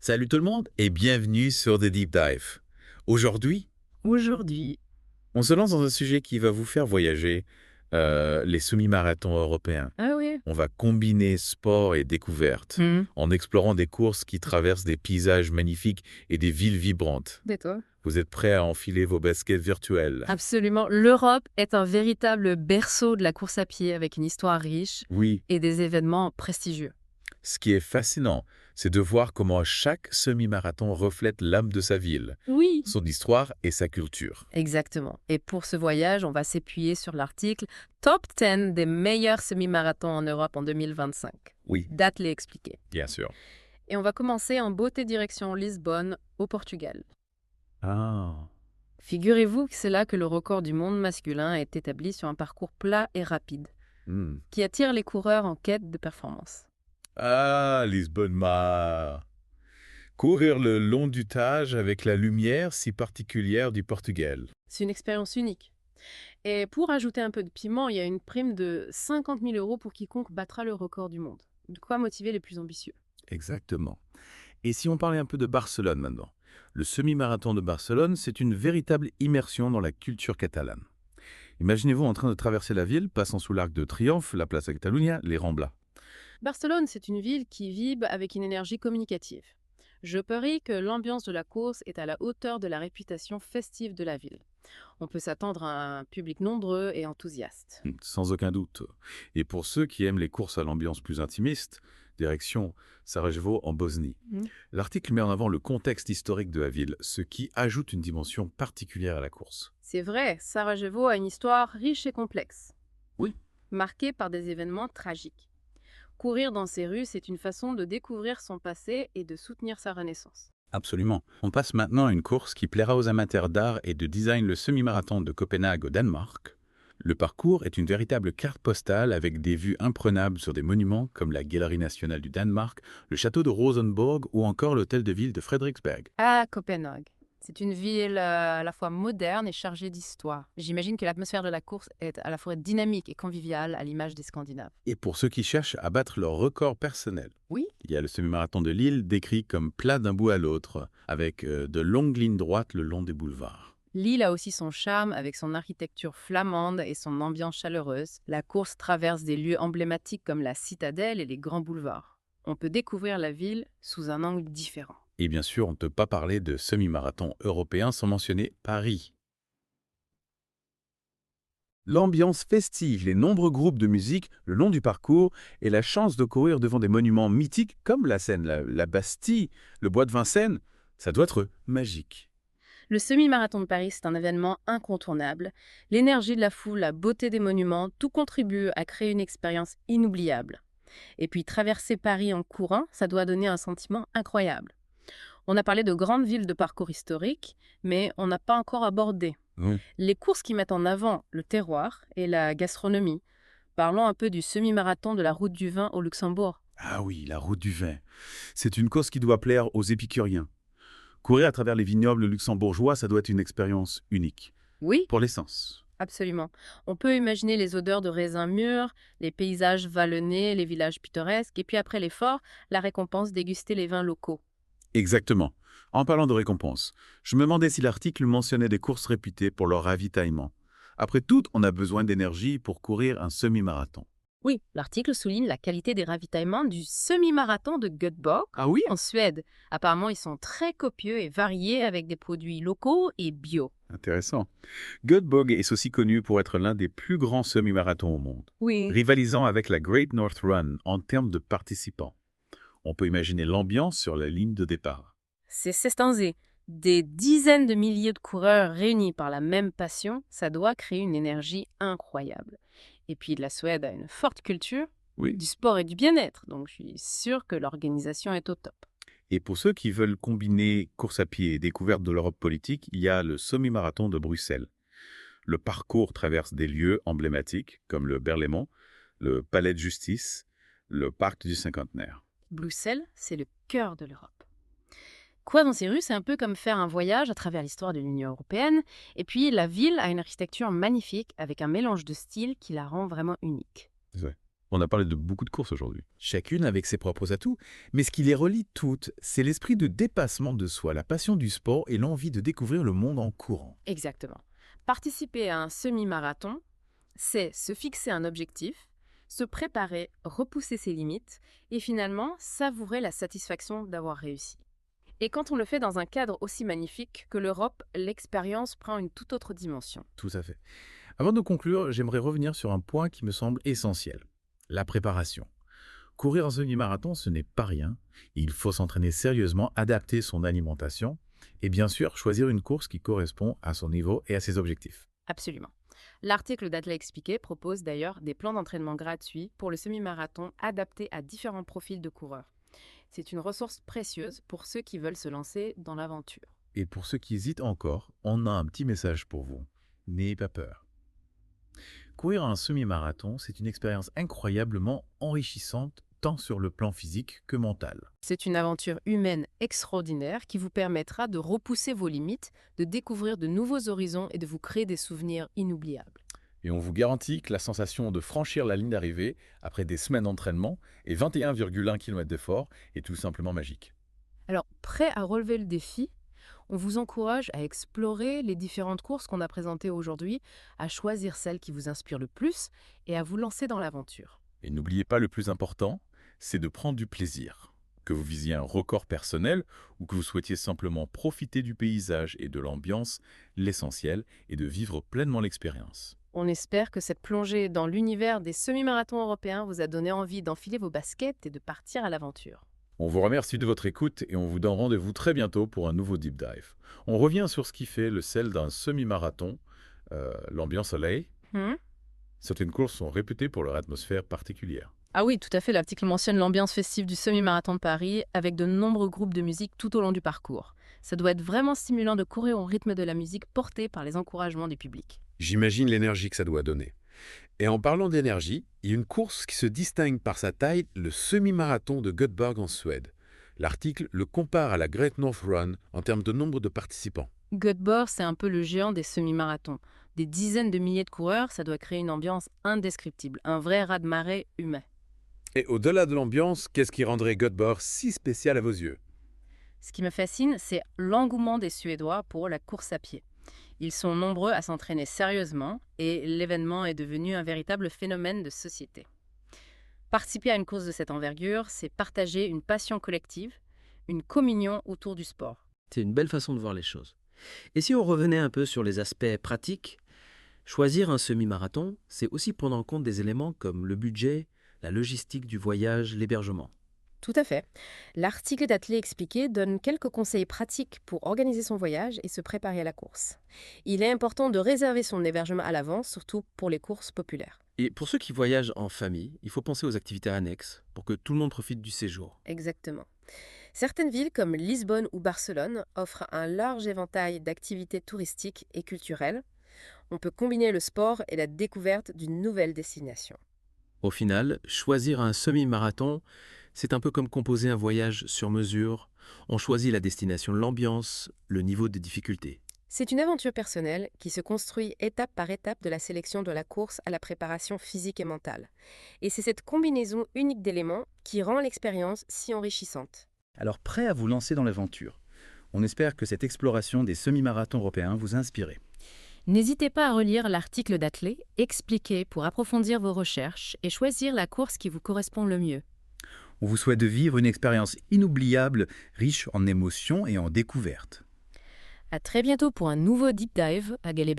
Salut tout le monde et bienvenue sur The Deep Dive. Aujourd'hui, Aujourd'hui. on se lance dans un sujet qui va vous faire voyager, les semi-marathons européens. Ah oui. On va combiner sport et découverte Mmh. en explorant des courses qui traversent des paysages magnifiques et des villes vibrantes. Et toi? Vous êtes prêts à enfiler vos baskets virtuelles? Absolument. L'Europe est un véritable berceau de la course à pied avec une histoire riche Oui, et des événements prestigieux. ce qui est fascinant, c'est de voir comment chaque semi-marathon reflète l'âme de sa ville, Oui. son histoire et sa culture. Exactement. Et pour ce voyage, on va s'appuyer sur l'article Top 10 des meilleurs semi-marathons en Europe en 2025. Oui, Date les expliquer. bien sûr. Et on va commencer en beauté direction Lisbonne, au Portugal. Ah. Figurez-vous que c'est là que le record du monde masculin est établi sur un parcours plat et rapide, Hmm. qui attire les coureurs en quête de performance. Ah, Lisbonne. Courir le long du Tage avec la lumière si particulière du Portugal. C'est une expérience unique. Et pour ajouter un peu de piment, il y a une prime de 50 000 euros pour quiconque battra le record du monde. De quoi motiver les plus ambitieux. Exactement. Et si on parlait un peu de Barcelone maintenant? Le semi-marathon de Barcelone, c'est une véritable immersion dans la culture catalane. Imaginez-vous en train de traverser la ville, passant sous l'Arc de Triomphe, la Plaça Catalunya, les Ramblas. Barcelone, c'est une ville qui vibre avec une énergie communicative. Je parie que l'ambiance de la course est à la hauteur de la réputation festive de la ville. On peut s'attendre à un public nombreux et enthousiaste. Sans aucun doute. Et pour ceux qui aiment les courses à l'ambiance plus intimiste, direction Sarajevo en Bosnie. Mhm. L'article met en avant le contexte historique de la ville, ce qui ajoute une dimension particulière à la course. C'est vrai, Sarajevo a une histoire riche et complexe, Oui. marquée par des événements tragiques. Courir dans ces rues, c'est une façon de découvrir son passé et de soutenir sa renaissance. Absolument. On passe maintenant à une course qui plaira aux amateurs d'art et de design, le semi-marathon de Copenhague au Danemark. Le parcours est une véritable carte postale avec des vues imprenables sur des monuments comme la Galerie nationale du Danemark, le château de Rosenborg ou encore l'hôtel de ville de Frederiksberg. À Copenhague. C'est une ville à la fois moderne et chargée d'histoire. J'imagine que l'atmosphère de la course est à la fois dynamique et conviviale à l'image des Scandinaves. Et pour ceux qui cherchent à battre leur record personnel, Oui. il y a le semi-marathon de Lille décrit comme plat d'un bout à l'autre, avec de longues lignes droites le long des boulevards. L'île a aussi son charme avec son architecture flamande et son ambiance chaleureuse. La course traverse des lieux emblématiques comme la citadelle et les grands boulevards. On peut découvrir la ville sous un angle différent. Et bien sûr, on ne peut pas parler de semi-marathon européen sans mentionner Paris. L'ambiance festive, les nombreux groupes de musique le long du parcours et la chance de courir devant des monuments mythiques comme la Seine, la Bastille, le bois de Vincennes, ça doit être magique. Le semi-marathon de Paris, c'est un événement incontournable. L'énergie de la foule, la beauté des monuments, tout contribue à créer une expérience inoubliable. Et puis traverser Paris en courant, ça doit donner un sentiment incroyable. On a parlé de grandes villes de parcours historique, mais on n'a pas encore abordé Oui. les courses qui mettent en avant le terroir et la gastronomie. Parlons un peu du semi-marathon de la route du vin au Luxembourg. Ah oui, la route du vin. C'est une course qui doit plaire aux épicuriens. Courir à travers les vignobles luxembourgeois, ça doit être une expérience unique. Oui, Pour l'essence. absolument. On peut imaginer les odeurs de raisins mûrs, les paysages vallonnés, les villages pittoresques, et puis après l'effort, la récompense déguster les vins locaux. Exactement. En parlant de récompenses, je me demandais si l'article mentionnait des courses réputées pour leur ravitaillement. Après tout, on a besoin d'énergie pour courir un semi-marathon. Oui, l'article souligne la qualité des ravitaillements du semi-marathon de Göteborg Ah oui? en Suède. Apparemment, ils sont très copieux et variés avec des produits locaux et bio. Intéressant. Göteborg est aussi connu pour être l'un des plus grands semi-marathons au monde, Oui. rivalisant avec la Great North Run en termes de participants. On peut imaginer l'ambiance sur la ligne de départ. C'est Sestansé. Des dizaines de milliers de coureurs réunis par la même passion, ça doit créer une énergie incroyable. Et puis la Suède a une forte culture Oui. du sport et du bien-être, donc je suis sûre que l'organisation est au top. Et pour ceux qui veulent combiner course à pied et découverte de l'Europe politique, il y a le semi-marathon de Bruxelles. Le parcours traverse des lieux emblématiques comme le Berlaymont, le Palais de Justice, le Parc du Cinquantenaire. Bruxelles, c'est le cœur de l'Europe. Quoi dans ces rues, c'est un peu comme faire un voyage à travers l'histoire de l'Union européenne. Et puis la ville a une architecture magnifique avec un mélange de styles qui la rend vraiment unique. Ouais. On a parlé de beaucoup de courses aujourd'hui. Chacune avec ses propres atouts, mais ce qui les relie toutes, c'est l'esprit de dépassement de soi, la passion du sport et l'envie de découvrir le monde en courant. Exactement. Participer à un semi-marathon, c'est se fixer un objectif, se préparer, repousser ses limites et finalement savourer la satisfaction d'avoir réussi. Et quand on le fait dans un cadre aussi magnifique que l'Europe, l'expérience prend une toute autre dimension. Tout à fait. Avant de conclure, j'aimerais revenir sur un point qui me semble essentiel, la préparation. Courir un semi-marathon, ce n'est pas rien. Il faut s'entraîner sérieusement, adapter son alimentation et bien sûr choisir une course qui correspond à son niveau et à ses objectifs. Absolument. L'article d'Athlé Expliqué propose d'ailleurs des plans d'entraînement gratuits pour le semi-marathon adaptés à différents profils de coureurs. C'est une ressource précieuse pour ceux qui veulent se lancer dans l'aventure. Et pour ceux qui hésitent encore, on a un petit message pour vous. N'ayez pas peur. Courir un semi-marathon, c'est une expérience incroyablement enrichissante tant sur le plan physique que mental. C'est une aventure humaine extraordinaire qui vous permettra de repousser vos limites, de découvrir de nouveaux horizons et de vous créer des souvenirs inoubliables. Et on vous garantit que la sensation de franchir la ligne d'arrivée, après des semaines d'entraînement et 21,1 km d'effort, est tout simplement magique. Alors, prêt à relever le défi, on vous encourage à explorer les différentes courses qu'on a présentées aujourd'hui, à choisir celle qui vous inspire le plus et à vous lancer dans l'aventure. Et n'oubliez pas le plus important, c'est de prendre du plaisir. Que vous visiez un record personnel ou que vous souhaitiez simplement profiter du paysage et de l'ambiance, l'essentiel est de vivre pleinement l'expérience. On espère que cette plongée dans l'univers des semi-marathons européens vous a donné envie d'enfiler vos baskets et de partir à l'aventure. On vous remercie de votre écoute et on vous donne rendez-vous très bientôt pour un nouveau Deep Dive. On revient sur ce qui fait le sel d'un semi-marathon, l'ambiance soleil. Certaines courses sont réputées pour leur atmosphère particulière. Ah oui, tout à fait, l'article mentionne l'ambiance festive du semi-marathon de Paris avec de nombreux groupes de musique tout au long du parcours. Ça doit être vraiment stimulant de courir au rythme de la musique portée par les encouragements du public. J'imagine l'énergie que ça doit donner. Et en parlant d'énergie, il y a une course qui se distingue par sa taille, le semi-marathon de Göteborg en Suède. L'article le compare à la Great North Run en termes de nombre de participants. Göteborg, c'est un peu le géant des semi-marathons. Des dizaines de milliers de coureurs, ça doit créer une ambiance indescriptible, un vrai raz-de-marée humain. Et au-delà de l'ambiance, qu'est-ce qui rendrait Göteborg si spécial à vos yeux? Ce qui me fascine, c'est l'engouement des Suédois pour la course à pied. Ils sont nombreux à s'entraîner sérieusement et l'événement est devenu un véritable phénomène de société. Participer à une course de cette envergure, c'est partager une passion collective, une communion autour du sport. C'est une belle façon de voir les choses. Et si on revenait un peu sur les aspects pratiques, choisir un semi-marathon, c'est aussi prendre en compte des éléments comme le budget, la logistique du voyage, l'hébergement. Tout à fait. L'article d'Athlé Expliqué donne quelques conseils pratiques pour organiser son voyage et se préparer à la course. Il est important de réserver son hébergement à l'avance, surtout pour les courses populaires. Et pour ceux qui voyagent en famille, il faut penser aux activités annexes pour que tout le monde profite du séjour. Exactement. Certaines villes comme Lisbonne ou Barcelone offrent un large éventail d'activités touristiques et culturelles. On peut combiner le sport et la découverte d'une nouvelle destination. Au final, choisir un semi-marathon, c'est un peu comme composer un voyage sur mesure. On choisit la destination, l'ambiance, le niveau de difficulté. C'est une aventure personnelle qui se construit étape par étape de la sélection de la course à la préparation physique et mentale. Et c'est cette combinaison unique d'éléments qui rend l'expérience si enrichissante. Alors prêt à vous lancer dans l'aventure. On espère que cette exploration des semi-marathons européens vous a inspiré. N'hésitez pas à relire l'article d'Athlé Expliqué pour approfondir vos recherches et choisir la course qui vous correspond le mieux. On vous souhaite de vivre une expérience inoubliable, riche en émotions et en découvertes. À très bientôt pour un nouveau Deep Dive à Galéba.